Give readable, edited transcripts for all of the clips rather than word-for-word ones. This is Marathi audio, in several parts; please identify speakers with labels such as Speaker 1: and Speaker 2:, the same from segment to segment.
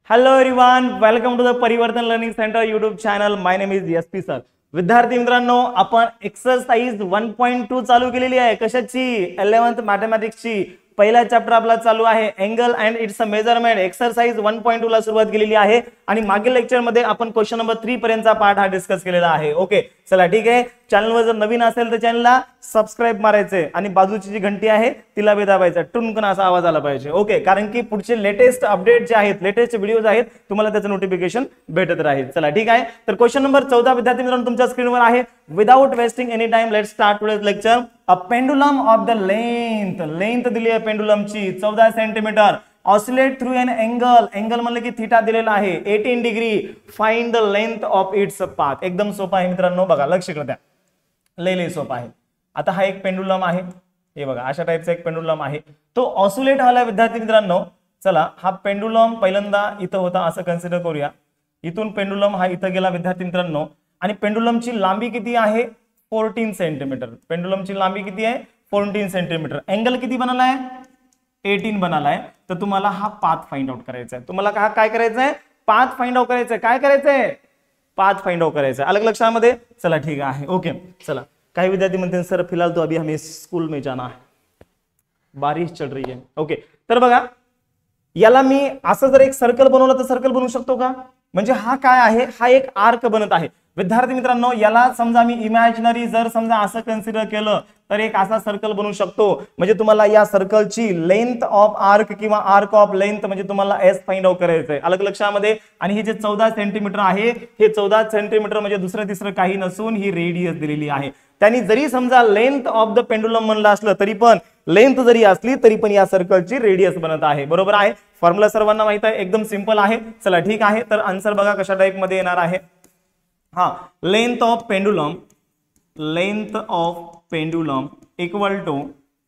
Speaker 1: Hello everyone, welcome to the परिवर्तन learning centre YouTube channel. My name is SP sir. विद्यार्थी मित्रांनो, आपण एक्सरसाइज 1.2 चालू केलेली आहे. कशाची? 11th मॅथमॅटिक्सची. पहिला चॅप्टर आपला चालू आहे angle and it's measurement. Exercise 1.2 ला सुरुवात केलेली आहे आणि मागील लेक्चर मध्ये आपण क्वेश्चन नंबर 3 पर्यंतचा पार्ट हा डिस्कस केलेला आहे. ओके, चला ठीक आहे. चॅनलवर जर नवीन असेल तर चॅनलला सबस्क्राइब मारायचे आणि बाजूची जी घंटी आहे तिला बी दाबायचा. टुनकन असा आवाज आला पाहिजे. ओके, कारण की पुढचे लेटेस्ट अपडेट जे आहेत, लेटेस्ट व्हिडिओज आहेत, तुम्हाला त्याचं नोटिफिकेशन भेटत राहील. चला ठीक आहे. तर क्वेश्चन नंबर 14 विद्यार्थी मित्रांनो तुमच्या स्क्रीनवर आहे. Without wasting any time let's start today's lecture. A pendulum of the length दिली आहे पेंडुलमची 14 centimetre. Oscillate through an angle. Angle म्हणलं की थीटा दिलेला आहे 18 degree. Find the length of its path. एकदम सोपा आहे मित्रांनो, बघा लक्ष द्या. लय सोपा आहे. आता हा एक पेंडुलम आहे, हे बघा अशा टाइपचा एक पेंडुलम आहे. तो ऑसिलेट व्हायला विद्यार्थी मित्रांनो. चला, हा पेंडुलम पहिल्यांदा इथं होता असं कन्सिडर करूया. इथून पेंडुलम हा इथं गेला विद्यार्थी मित्रांनो आणि पेंडुलमची लांबी किती आहे? 14 सेंटीमीटर. पेंडुलमची लांबी किती आहे? 14 सेंटीमीटर. एंगल किती बनाला आहे? 18 बनाला आहे. तर तुम्हाला हा पाथ फाइंड आउट करायचा आहे. तुम्हाला काय करायचं आहे? पाथ फाइंड आउट करायचं आहे. काय करायचंय? पाथ फाइंड आउट करायचं आहे. अलग लक्षामध्ये. चला ठीक आहे. ओके, चला. काही विद्यार्थी म्हणते सर फिलहाल तो अभी हमें स्कूल में जाना है, बारिश चल रही है. ओके, तर बघा याला मी असं जर एक सर्कल बनवलं तर सर्कल बनवू शकतो का? म्हणजे हा काय आहे? हा एक आर्क बनत आहे विद्यार्थी मित्रांनो. याला समजा मी इमॅजिनरी जर समजा असं कन्सिडर केलं तर एक असा सर्कल बनवू शकतो. म्हणजे तुम्हाला या सर्कलची लेंथ ऑफ आर्क किंवा आर्क ऑफ लेंथ म्हणजे तुम्हाला एस फाइंड आउट करायचंय. अलग लक्षामध्ये. आणि हे जे 14 सेंटीमीटर आहे, हे 14 सेंटीमीटर म्हणजे दुसरं तिसरं काही नसून ही रेडियस दिलेली आहे. त्यांनी जरी समजा लेंथ ऑफ द पेंडुलम म्हणलं असलं तरी पण, लेंथ जरी असली तरी पण या सर्कलची रेडियस बनत आहे. बरोबर आहे. फॉर्म्युला सर्वांना माहित आहे, एकदम सिंपल आहे. चला ठीक आहे. तर आन्सर बघा कशा टाइप मध्ये येणार आहे. हा, length of pendulum equal to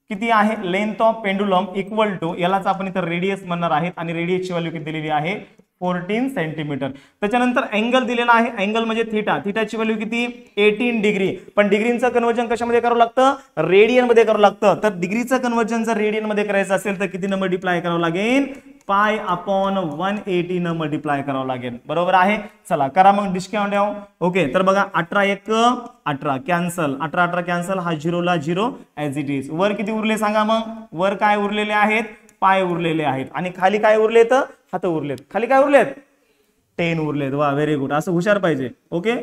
Speaker 1: किती आहे? Length of pendulum equal to यालाच आपण इथं रेडियस म्हणणार आहेत आणि रेडियसची व्हॅल्यू किती दिलेली आहे? 14 सेंटीमीटर. त्याच्यानंतर अँगल दिलेला आहे. अँगल म्हणजे थीटा. थीटाची व्हॅल्यू किती? 18 डिग्री. पण डिग्रीचं कन्वर्जन कशामध्ये करावं लागतं? रेडियन मध्ये करावं लागतं. तर डिग्रीचं कन्वर्जन जर रेडियन मध्ये करायचं असेल तर किती न मल्टिप्लाय करावं लागेल? पाय अपॉन 180 न मल्टिप्लाय करावं लागेल. बरोबर आहे. चला करा मग डिस्काउंट द्या. ओके, तर बघा 18 1 18 कॅन्सल. 18 18 कॅन्सल. हा 0 ला 0 ऍज इट इज. वर किती उरले सांगा मग? वर काय उरलेले आहेत? पाय उरलेले आहेत. आणि खाली काय उरलेत? हात उरलेत. खाली काय उरलेत? 10 उरलेत. वा, व्हेरी गुड. असं हुशार पाहिजे. ओके,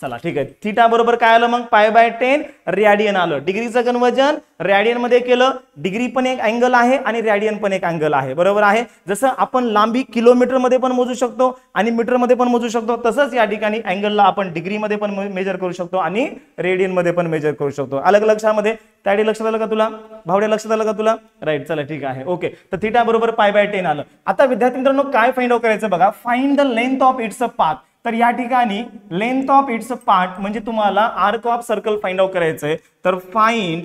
Speaker 1: चला ठीक आहे. थीटा बरोबर काय आलं मग? पाय बाय 10 रेडियन आलं. डिग्रीचं कन्वर्जन रेडियन मध्ये केलं. डिग्री पण एक अँगल आहे आणि रेडियन पण एक अँगल आहे. बरोबर आहे. जसं आपण लांबी किलोमीटर मध्ये पण मोजू शकतो आणि मीटर मध्ये पण मोजू शकतो, तसंच या ठिकाणी अँगलला आपण डिग्री मध्ये पण मेजर करू शकतो आणि रेडियन मध्ये पण मेजर करू शकतो. अलग लक्षामध्ये. त्यासाठी लक्षात आलं का तुला? भावड्या लक्षात आलं का तुला? राईट. चला ठीक आहे. ओके, तर थीटा बरोबर पाय बाय 10 आलं. आता विद्यार्थी मित्रांनो काय फाइंड आउट करायचं बघा. Find the length of its path. तर या ठिकाणी लेंथ ऑफ इट्स पार्ट म्हणजे तुम्हाला arc of circle find out करायचंय. तर फाइंड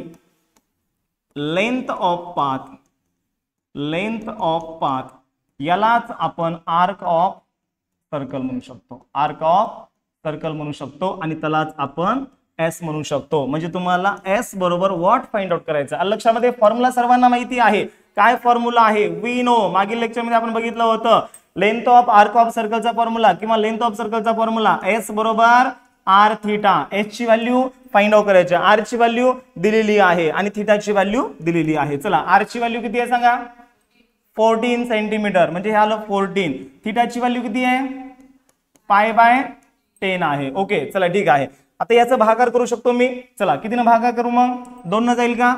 Speaker 1: लेंथ ऑफ पाथ यालाच आपण आर्क ऑफ सर्कल म्हणू शकतो. आर्क ऑफ सर्कल म्हणू शकतो आणि त्यालाच आपण एस म्हणू शकतो. म्हणजे तुम्हाला एस बरोबर व्हॉट फाइंड आउट करायचं. लक्षामध्ये फॉर्म्युला सर्वांना माहिती आहे. काय फॉर्म्युला आहे? We no. मागील लेक्चर मध्ये आपण बघितलं होतं. लेंथ ऑफ आर्क ऑफ सर्कलचा फॉर्म्युला किंवा लेंथ ऑफ सर्कलचा फॉर्म्युला एस बरोबर आर थीटा. एस ची व्हॅल्यू फाइंड आउट करायची. आर ची व्हॅल्यू दिलेली आहे आणि थीटाची व्हॅल्यू दिलेली आहे. चला, आर ची व्हॅल्यू किती आहे सांगा? 14 सेंटीमीटर. म्हणजे हे आलं 14. थीटाची व्हॅल्यू किती आहे? पाय बाय 10 आहे. ओके, चला ठीक आहे. आता याचा भागाकार करू शकतो मी. चला, कितीनं भागाकार करू मग? 2 न जाईल का?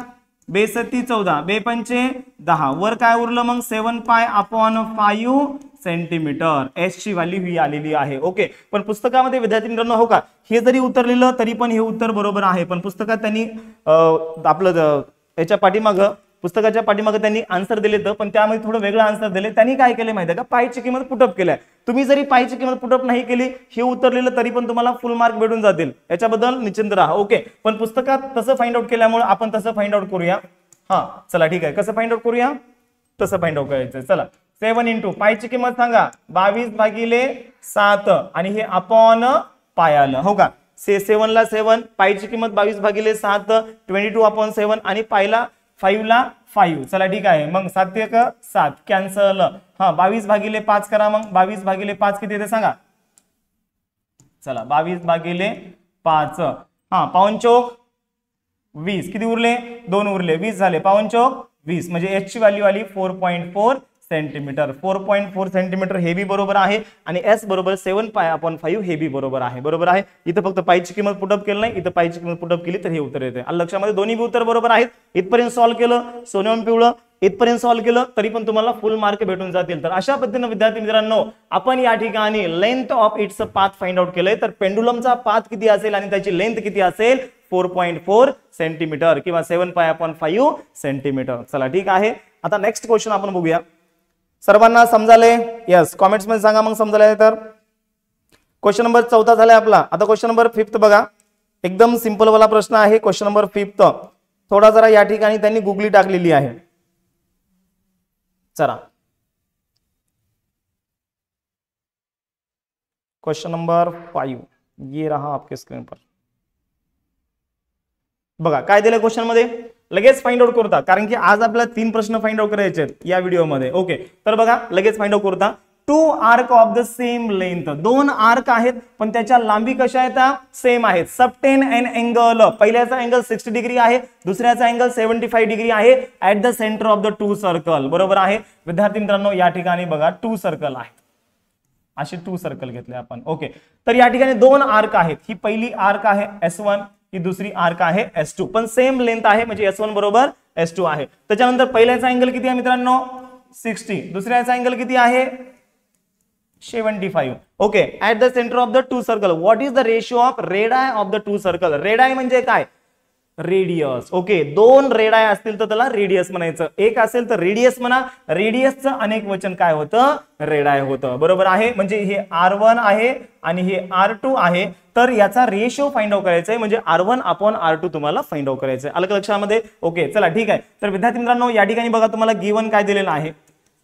Speaker 1: 2 सत्ती 14, 2 पंचे 10. वर काय उरलं मग? 7 पाय अपॉन 5 सेंटीमीटर. एस ची व्हॅल्यू ही आलेली आहे. ओके, पण पुस्तकामध्ये विद्यार्थी मित्रांनो हो का, हे जरी उत्तर लिहिलं तरी पण हे उत्तर बरोबर आहे. पण पुस्तकात त्यांनी आपलं याच्या पाठीमागं पुस्तकाच्या पाठीमागे त्यांनी आन्सर दिले तर पण त्यामध्ये थोडं वेगळं आन्सर दिले. त्यांनी काय केले माहिती आहे का? पायची किंमत पुटअप केल्या. तुम्ही जरी पायची किंमत पुटअप नाही केली, हे उत्तर लिहिलं तरी पण तुम्हाला फुल मार्क भेटून जातील. याच्याबद्दल निश्चिंत राहा. ओके, पण पुस्तकात तसं फाइंड आउट केल्यामुळे आपण तसं फाइंड आउट करूया. हा, चला ठीक आहे. कसं फाइंड आउट करूया? तसं फाइंड आउट करायचं. चला, 7 इंटू पायची किंमत सांगा? 22/7 आणि हे अपॉन पाय आलं. हो का? 7 ला 7, पायची किंमत 22/7, 22/7 आणि पायला 5 ला 5, चला ठीक आहे, मग 7 एक 7 कॅन्सल, हा 22/5 करा, मग 22/5 किती येते सांगा, चला 22/5, हा पाऊण चौक 20, किती उरले 2 उरले 20 झाले, पाऊण चौक 20, म्हणजे h ची व्हॅल्यू आली 4.4 सेंटीमीटर. 4.4 सेंटीमीटर हे बी बरोबर आहे आणि s बरोबर 7π/5 हे बी बरोबर आहे. बरोबर आहे, इथं फक्त पायची किंमत पुटअप केली नाही, इथं पायची किंमत पुटअप केली तर हे उत्तर येते. लक्षामध्ये दोन्ही बी उत्तर बरोबर आहेत. इथपर्यंत सॉल्व्ह केलं सोन्याहून पिवळं, इथपर्यंत सॉल्व्ह केलं तरी पण तुम्हाला फुल मार्क भेटून जातील. तर अशा पद्धतीने विद्यार्थी मित्रांनो आपण या ठिकाणी length of its path find out केलंय. तर पेंडुलमचा पाथ किती असेल आणि त्याची लेंथ किती असेल, 4.4 सेंटीमीटर किंवा 7π/5 सेंटीमीटर. चला ठीक आहे, आता नेक्स्ट क्वेश्चन आपण बघूया. सर्वांना समजाले? यस, कॉमेंट्स मध्ये सांगा मग समजाले तर. क्वेश्चन नंबर 14 झालाय आपला. आता क्वेश्चन नंबर 5 बघा, एकदम सिंपल वाला प्रश्न आहे. क्वेश्चन नंबर 5 थोडा जरा या ठिकाणी त्यांनी गुगली टाकलेली आहे. चला क्वेश्चन नंबर 5 ये रहा आपके स्क्रीन पर. बघा काय दिलं क्वेश्चन मध्ये, लगेच फाइंड आउट करता, कारण की आज आपल्याला 3 प्रश्न फाइंड आउट करायचे आहेत या व्हिडिओमध्ये. ओके, तर बघा लगेच फाइंड आउट करता. 2 arc of the same length, 2 arc आहेत पण त्याच्या लांबी कशा आहेत, सेम आहेत. Subtend N angle, पहिल्याचा angle 60 degree आहे, दुसऱ्याचा अँगल 75 डिग्री आहे at the centre of the 2 circle. बरोबर आहे विद्यार्थी मित्रांनो, या ठिकाणी बघा 2 सर्कल आहेत, असे 2 सर्कल घेतले आपण. ओके, तर या ठिकाणी 2 आर्क आहेत. ही पहिली आर्क आहे S1, ही दुसरी आर्क आहे S2, पण सेम लेंथ आहे म्हणजे S1 बरोबर S2 आहे. त्याच्यानंतर पहिल्याचा अँगल किती आहे मित्रांनो, 60, दुसऱ्याचा अँगल किती आहे 75. Okay, at the centre of the 2 circle what is the ratio of radii of the 2 circle. Radii म्हणजे काय, रेडियस. ओके, 2 रेडाय असतील तर त्याला रेडियस म्हणायचं, एक असेल तर रेडियस म्हणा. रेडियसचं अनेक वचन काय होतं, रेडाय होतं. बरोबर आहे, म्हणजे हे R1 आहे आणि हे R2 आहे. तर याचा रेशिओ फाइंड आउट करायचा आहे, म्हणजे R1/R2 तुम्हाला फाइंड आउट करायचं आहे. आलं लक्षामध्ये. ओके, चला ठीक आहे. तर विद्यार्थी मित्रांनो या ठिकाणी बघा तुम्हाला गिवन काय दिलेलं आहे,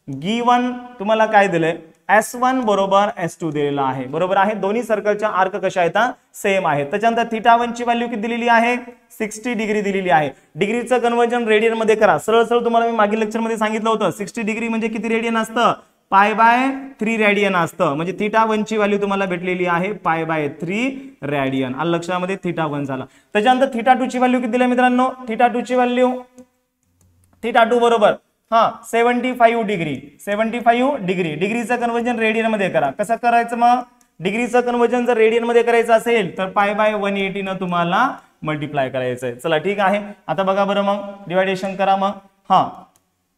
Speaker 1: गिवन तुम्हाला काय दिलंय, S1 बरोबर S2 दिलेला आहे. बरोबर आहे, दोन्ही सर्कलच्या आर्क कशा आहेत, सेम आहेत. त्याच्यानंतर θ1 ची व्हॅल्यू किती दिलेली आहे, 60 डिग्री दिलेली आहे. डिग्रीचं कन्व्हर्जन रेडियन मध्ये करा. सरळ सरळ तुम्हाला मी मागील लेक्चर मध्ये सांगितलं होतं 60 डिग्री म्हणजे किती रेडियन असतं, π/3 रेडियन असतं. म्हणजे θ1 ची व्हॅल्यू तुम्हाला भेटलेली आहे π/3 रेडियन. आलं लक्षामध्ये, θ1 झाला. त्याच्यानंतर θ2 ची व्हॅल्यू किती दिली मित्रांनो, θ2 ची व्हॅल्यू, θ2 बरोबर 75 डिग्री, 75 डिग्री. डिग्रीचं कन्व्हर्जन रेडियन मध्ये करा. कसं करायचं मग, डिग्रीचं कन्व्हर्जन जर रेडियन मध्ये करायचं असेल तर π/180 न तुम्हाला मल्टिप्लाय करायचंय. चला ठीक आहे, आता बघा बरं मग डिवायडेशन करा. मग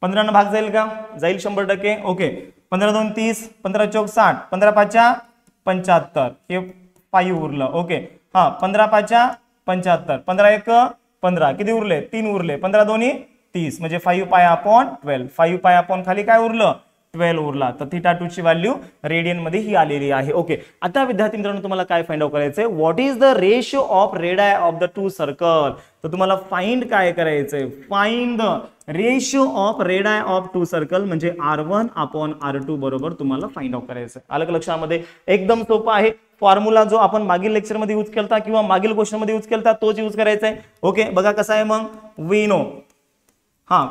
Speaker 1: 15 न भाग जाईल का, जाईल 100%. ओके, 15 2 30, 15 चौक 60, 15 5 75, हे 5 उरलं. ओके, 15 5 75, 15 1 15, किती उरले 3 उरले, 15 2 30, म्हणजे 5π/12. 5π खाली काय उरलं, 12 उरला. तर θ2 ची व्हॅल्यू रेडियन मध्ये ही आलेली आहे. ओके, आता विद्यार्थी मित्रांनो तुम्हाला काय फाइंड आउट करायचंय, what is the ratio of radii of the 2 circle. तर तुम्हाला फाइंड काय करायचंय, find the ratio of radii of 2 circle, म्हणजे R1/R2 बरोबर तुम्हाला फाइंड आउट करायचं. आलं लक्षामध्ये, एकदम सोपं आहे. फॉर्म्युला जो आपण मागील लेक्चर मध्ये यूज केलता किंवा मागील क्वेश्चन मध्ये यूज केलता तोच यूज करायचा आहे. ओके, बघा कसं आहे मग, वी नो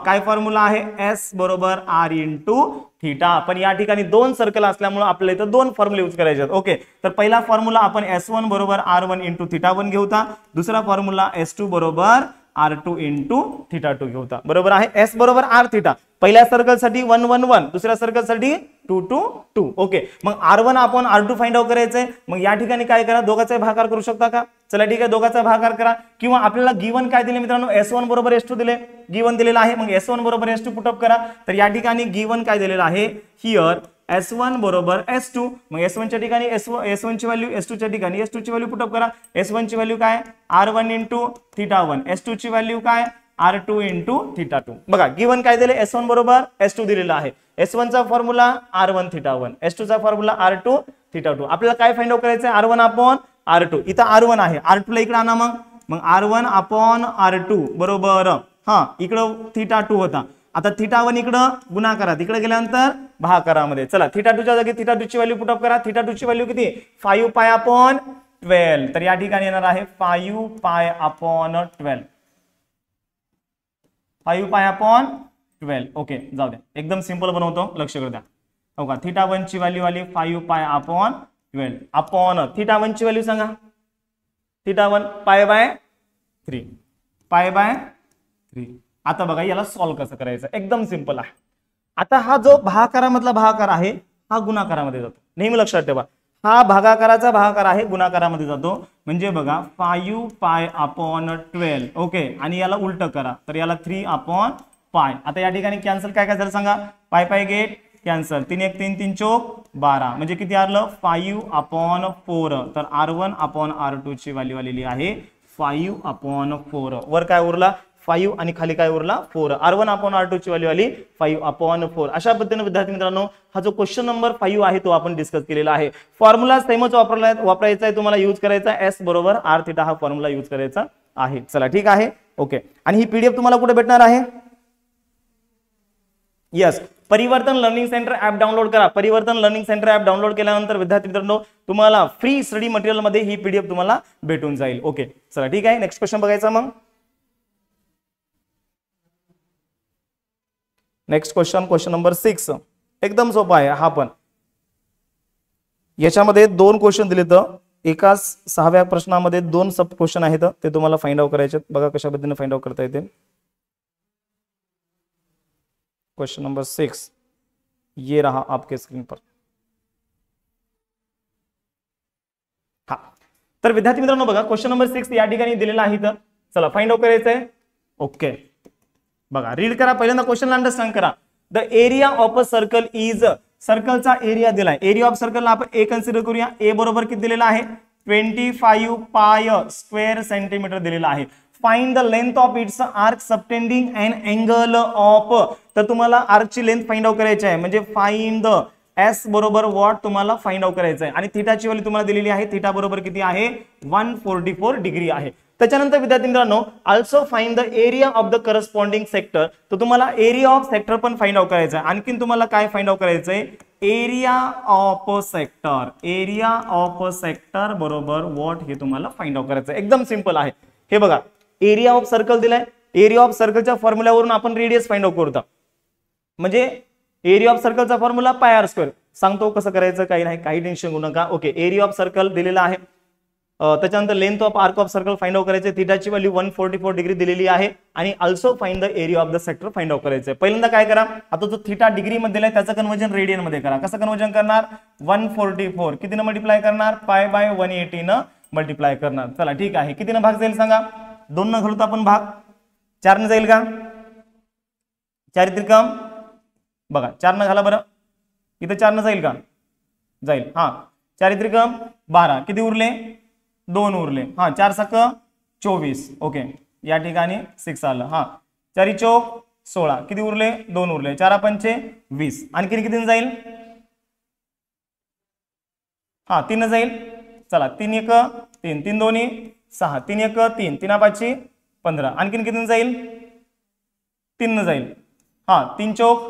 Speaker 1: काय फॉर्म्युला आहे, S बरोबर R इंटू थीटा. पण या ठिकाणी 2 सर्कल असल्यामुळे आपल्याला इथं 2 फॉर्म्युले यूज करायचे आहेत. ओके, तर पहिला फॉर्म्युला आपण S1 बरोबर R1 इंटू θ1 घेऊता. दुसरा फॉर्म्युला S2 बरोबर R2 इंटू θ2 घेऊता. बरोबर आहे, S बरोबर R थीटा. पहिल्या सर्कल साठी 1 1 1, दुसऱ्या सर्कल साठी 2 2 2. ओके, मग R1/R2 फाइंड आउट करायचंय. मग या ठिकाणी काय करा, दोघांचा भागाकार करू शकता का, चला ठीक आहे दोघांचा भागाकार करा. किंवा आपल्याला गिवन काय दिले मित्रांनो, S1 बरोबर S2 दिले, गिवन दिलेला आहे. मग S1 बरोबर S2 पुटअप करा. तर या ठिकाणी गिवन काय दिलेला आहे, हिअर S1 बरोबर S2. मग S1 च्या ठिकाणी S1 ची व्हॅल्यू, S2 च्या ठिकाणी S2 ची व्हॅल्यू पुटअप करा. S1 ची व्हॅल्यू काय, R1 इंटू θ1, S2 ची व्हॅल्यू काय, R2 इंटू θ2. बघा गिवन काय दिले, S1 बरोबर S2 दिलेला आहे. S1 चा फॉर्म्युला R1 θ1, S2 चा फॉर्म्युला R2 θ2. आपल्याला काय फाइंड आउट करायचं आहे, R1/R2. इथं R1 आहे, R2 ला इकडे आणा. मग R1/R2 बरोबर इकडं θ2 होता. आता θ1 इकडं गुणाकारात, इकडे गेल्यानंतर भागाकारामध्ये. चला θ2 च्या जागी θ2 ची व्हॅल्यू पुटअप करा. θ2 ची व्हॅल्यू किती, 5π/12. तर या ठिकाणी येणार आहे 5π/12. 5 पाय अपॉन 12. ओके जाऊ द्या, एकदम सिंपल बनवतो, लक्ष करू द्या. हो का, थीटा 1 ची व्हॅल्यू आली 5 पाय अपॉन 12 अपॉन थीटा 1 ची व्हॅल्यू सांगा. Theta 1 pi by 3, pi by 3. आता बघा याला सॉल्व्ह कसं करायचं, एकदम सिंपल आहे. आता हा जो भागाकारामधला भागाकार आहे हा गुणाकारामध्ये जातो, नेहमी लक्षात ठेवा. हा भागाकाराचा भागाकार आहे, गुणाकारामध्ये जातो. म्हणजे बघा 5 पाय अपॉन 12. ओके, आणि याला उलट करा तर याला 3 अपॉन पाय. आता या ठिकाणी कॅन्सल काय काय झालं सांगा, पाय पाय गेट कॅन्सल, 3 1 3 3 चौक 12. म्हणजे किती आलं 5 अपॉन 4. तर R1 अपॉन R2 ची व्हॅल्यू आलेली आहे 5 अपॉन 4. वर काय उरला 5 आणि खाली काय उरला 4. R1 अपॉन R2 ची व्हॅल्यू आली 5 अपॉन 4. अशा पद्धतीने विद्यार्थी मित्रांनो हा जो क्वेश्चन नंबर 5 आहे तो आपण डिस्कस केलेला आहे. फॉर्म्युला सेमच वापरायचा आहे, तुम्हाला यूज करायचा S बरोबर R थिटा हा फॉर्म्युला यूज करायचा आहे. चला ठीक आहे. ओके, आणि ही पीडीएफ तुम्हाला कुठे भेटणार आहे? यस, परिवर्तन लर्निंग सेंटर ऍप डाउनलोड करा. परिवर्तन लर्निंग सेंटर ऍप डाउनलोड केल्यानंतर विद्यार्थी मित्रांनो तुम्हाला फ्री स्टडी मटेरियल मध्ये ही पीडीएफ तुम्हाला भेटून जाईल. ओके चला ठीक आहे, नेक्स्ट क्वेश्चन बघायचा. मग नेक्स्ट क्वेश्चन नंबर 6 एकदम सोपा आहे हा पण. याच्यामध्ये 2 क्वेश्चन दिले, तर एका 6व्या प्रश्नामध्ये 2 सब क्वेश्चन आहेत, ते तुम्हाला फाइंड आउट करायचे. बघा कशा पद्धतीने फाइंड आउट करता येते. क्वेश्चन नंबर 6 ये रहा आपके स्क्रीन पर. हा, तर विद्यार्थी मित्रांनो बघा क्वेश्चन नंबर 6 या ठिकाणी दिलेला आहे, तर चला फाइंड आउट करायचं आहे. ओके बघा, रीड करा, पहिल्यांदा क्वेश्चन अंडरस्टँड करा. The area of a circle is, सर्कलचा एरिया दिलाय. एरिया ऑफ सर्कलला आपण ए कन्सिडर करूया. ए बरोबर किती दिलेला आहे 25 पाय स्क्वेअर सेंटीमीटर दिलेला आहे. Find the length of its arc subtending and angle of, तर तुम्हाला आर्कची लेंथ फाइंड आउट करायची आहे. म्हणजे फाइंड द एस बरोबर वॉट तुम्हाला फाइंड आउट करायचं आहे. आणि थीटाची व्हॅल्यू तुम्हाला दिलेली आहे, थीटा बरोबर किती आहे 144 डिग्री आहे. त्याच्यानंतर विद्यार्थी मित्रांनो also find the area of the corresponding sector, तर तुम्हाला एरिया ऑफ सेक्टर पण फाइंड आउट करायचं आहे. आणखीन तुम्हाला काय फाइंड आउट करायचं आहे area of sector. Area of sector बरोबर व्हॉट हे तुम्हाला फाइंड आउट करायचं आहे. एकदम सिंपल आहे. हे बघा एरिया ऑफ सर्कल दिलाय, एरिया ऑफ सर्कलच्या फॉर्म्युल्यावरून आपण रेडियस फाइंड आउट करतो. म्हणजे एरिया ऑफ सर्कलचा फॉर्म्युला पाय आर स्क्वेअर. सांगतो कसं करायचं, काही नाही, काही टेन्शन घेऊ नका. ओके, एरिया ऑफ सर्कल दिलेला आहे. त्याच्यानंतर length of arc of circle find out करायचे. थीटाची व्हॅल्यू 144 डिग्री दिलेली आहे. आणि also find the area of the sector find out करायचं. पहिल्यांदा काय करा, आता जो थीटा डिग्री मध्ये दिलाय त्याचं कन्वर्जन रेडियन मध्ये करा. कसं कन्वर्जन करणार 144 कितीनं मल्टिप्लाय करणार पाय बाय 180 न मल्टिप्लाय करणार. चला ठीक आहे, कितीनं भाग जाईल सांगा, 2 न घालून आपण भाग 4 न जाईल का, 4 त्रिकम बघा 4 न घाला बरं, इथं 4 न जाईल का, जाईल. हा 4 त्रिकम 12, किती उरले 2 उरले. हा 4 सक 24. ओके या ठिकाणी 6 आलं. हा 4 चौक 16, किती उरले 2 उरले. 4 पंचे 20, आणखी किती जाईल, हा 3 जाईल. चला 3 1 3, 3 2 6, 3 1 3, 3 5 15, आणखीन किती जाईल 3 जाईल. हा 3 चौक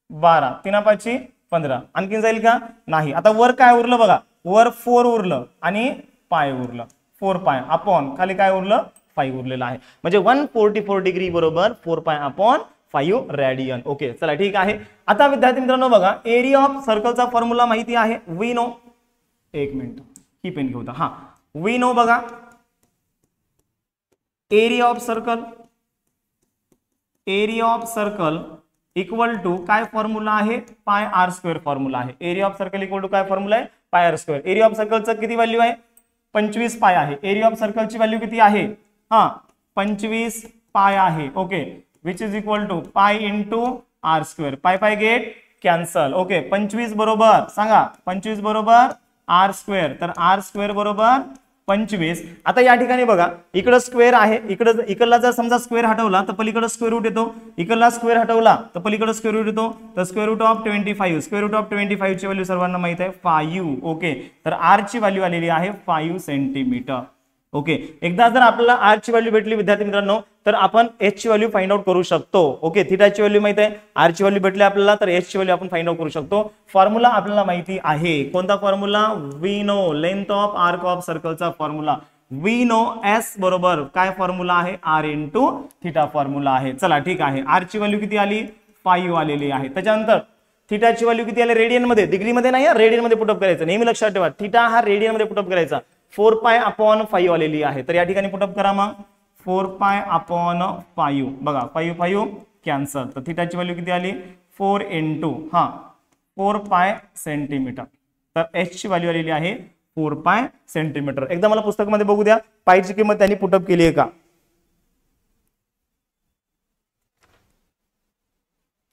Speaker 1: 12, 3 5 15, आणखीन जाईल का नाही. आता वर काय उरलं बघा, वर 4 उरलं आणि पाय उरलं. 4 पाय अपॉन खाली काय उरलं 5 उरलेलं आहे. म्हणजे 144 डिग्री बरोबर 4 पाय अपॉन 5 रेडियन. ओके चला ठीक आहे. आता विद्यार्थी मित्रांनो बघा एरिया ऑफ सर्कलचा फॉर्म्युला माहिती आहे, वी नो. एक मिनिट ही पेन घेऊ. हा वी नो बघा area of circle, area of circle equal to काय फॉर्म्युला आहे पाय आर स्क्वेअर फॉर्म्युला आहे. Area of circle equal to काय फॉर्म्युला आहे pi R square. Area of सर्कलचं किती व्हॅल्यू आहे 25 पाय आहे. एरिया ऑफ सर्कलची व्हॅल्यू किती आहे, हा 25 पाय आहे. Okay which is equal to pi into r square. Pi pi get cancel. Okay 25 बरोबर सांगा 25 बरोबर आर स्क्वेअर, तर आर स्क्वेअर बरोबर 25. आता या ठिकाणी बघा इकडं स्क्वेअर आहे, इकडला जर समजा स्क्वेअर हटवला तर पलीकडे स्क्वेअर रूट येतो, इकडला स्क्वेअर हटवला तर पलीकडे स्क्वेअर रूट येतो. तर square root of 25, square root of 25 ची व्हॅल्यू सर्वांना माहित आहे 5. ओके तर आर ची व्हॅल्यू आलेली आहे 5 सेंटीमीटर. ओके एकदा जर आपल्याला आर ची व्हॅल्यू भेटली विद्यार्थी मित्रांनो तर आपण एच ची व्हॅल्यू फाइंड आउट करू शकतो. ओके थीटाची व्हॅल्यू माहित आहे, आर ची व्हॅल्यू भेटली आपल्याला तर एच ची व्हॅल्यू आपण फाइंड आउट करू शकतो. फॉर्म्युला आपल्याला माहिती आहे, कोणता formula we know length of arc of सर्कलचा फॉर्म्युला वी नो एस बरोबर काय फॉर्म्युला आहे, आर इंटू थिटा फॉर्म्युला आहे. चला ठीक आहे, आर ची व्हॅल्यू किती आली, 5 आलेली आहे. त्याच्यानंतर थिटाची व्हॅल्यू किती आली, रेडियन मध्ये, डिग्री मध्ये नाही, रेडियन मध्ये पुटअप करायचं. नेहमी लक्षात ठेवा, थिटा हा रेडियन मध्ये पुटअप करायचा. 4π/5 आलेली आहे. तर या ठिकाणी पुटअप करा मग 4π/5. बघा 5 कॅन्सल. तर थिटाची व्हॅल्यू किती आली, 4 इंटू 4π सेंटीमीटर. तर एच ची व्हॅल्यू आलेली आहे 4π सेंटीमीटर. एकदा मला पुस्तकामध्ये बघू द्या, पायची किंमत त्यांनी पुटअप केली आहे का.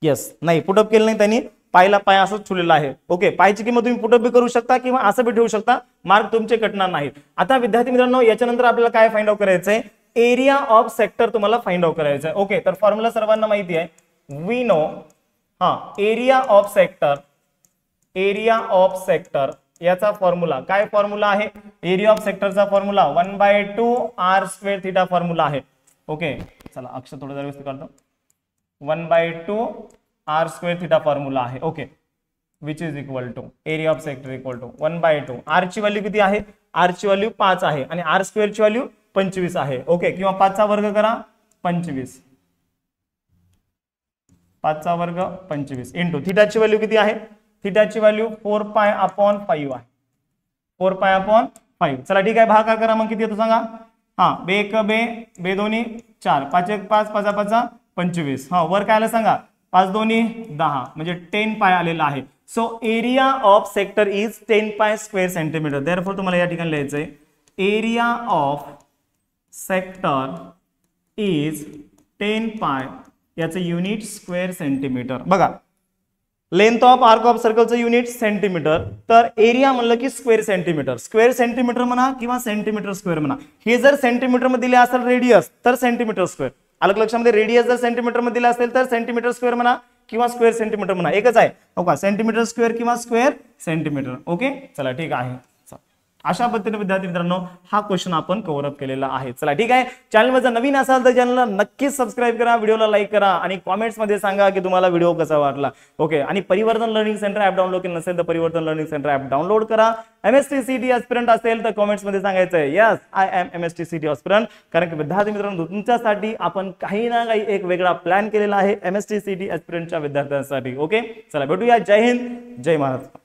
Speaker 1: येस, नाही पुटअप केलं नाही त्यांनी, पायला पाय असंच ठेवलेला आहे. ओके, पायची किंमत तुम्ही पुटअप बी करू शकता किंवा असं बी ठेवू शकता, मार्क तुमचे कटणार नाहीत. आता विद्यार्थी मित्रांनो, याच्यानंतर आपल्याला काय फाइंड आउट करायचंय, एरिया ऑफ सेक्टर तुम्हाला फाइंड आउट करायचं आहे. ओके, तर फॉर्म्युला सर्वांना माहिती आहे, we know area of sector, area of sector याचा फॉर्म्युला काय, फॉर्म्युला आहे एरिया ऑफ सेक्टरचा फॉर्म्युला 1/2 r² थिटा फॉर्म्युला आहे. ओके, चला अक्षर थोडं जरा व्यवस्थित काढतो. 1/2 r² थिटा फॉर्म्युला आहे. Okay, which is equal to area of sector equal to 1/2. R ची व्हॅल्यू किती आहे, आर ची व्हॅल्यू 5 आहे आणि r² ची व्हॅल्यू 25 आहे. ओके, किंवा 5 चा वर्ग करा 25, 5 चा वर्ग 25 इंटू थिटाची व्हॅल्यू किती आहे, थिटाची व्हॅल्यू 4π/5 आहे. 4π/5. चला ठीक आहे, भागाकार करा मग किती येतो सांगा. बे एक बे, बे दोन्ही 4, 5 1 5, 5 5 25. वर काय आलं सांगा, 5 दोन्ही 10 म्हणजे 10π आलेला आहे. So area of sector is 10π² centimetre. Therefore तुम्हाला या ठिकाणी लिहायचंय, एरिया ऑफ सेक्टर इज 10π, याचं युनिट स्क्वेअर सेंटीमीटर. बघा, लेंथ ऑफ आर्क ऑफ सर्कलचं युनिट सेंटीमीटर, तर एरिया म्हणलं की स्क्वेअर सेंटीमीटर. स्क्वेअर सेंटीमीटर म्हणा किंवा सेंटीमीटर स्क्वेअर म्हणा. हे जर सेंटीमीटर मध्ये दिले असेल रेडियस तर सेंटीमीटर स्क्वेअर. अलग लक्षामध्ये, रेडियस जर सेंटीमीटर मध्ये दिला असेल तर सेंटीमीटर स्क्वेअर म्हणा किंवा स्क्वेअर सेंटीमीटर म्हणा, एकच आहे. ओके, सेंटीमीटर स्क्वेअर किंवा स्क्वेअर सेंटीमीटर. ओके, चला ठीक आहे. अशा पद्धतीने विद्यार्थी मित्रांनो हा क्वेश्चन आपण कव्हर अप केलेला आहे. चला ठीक आहे, चॅनल वर जर नवीन असाल तर चॅनलला नक्कीच सबस्क्राईब करा, व्हिडिओला लाईक करा आणि कॉमेंट्स मध्ये सांगा की तुम्हाला व्हिडिओ कसा वाटला. ओके, आणि परिवर्तन लर्निंग सेंटर ऍप डाउनलोड केलं नसेल तर परिवर्तन लर्निंग सेंटर ऍप डाउनलोड करा. MSTCT एस्पिरंट असेल तर कॉमेंट्स मध्ये सांगायचं आहे यस आय एम MSTCT एस्पिरंट. कारण की विद्यार्थी मित्रांनो, तुमच्यासाठी आपण काही ना काही एक वेगळा प्लॅन केलेला आहे MSTCT एस्पिरंटच्या विद्यार्थ्यांसाठी. ओके, चला भेटूया. जय हिंद, जय महाराष्ट्र.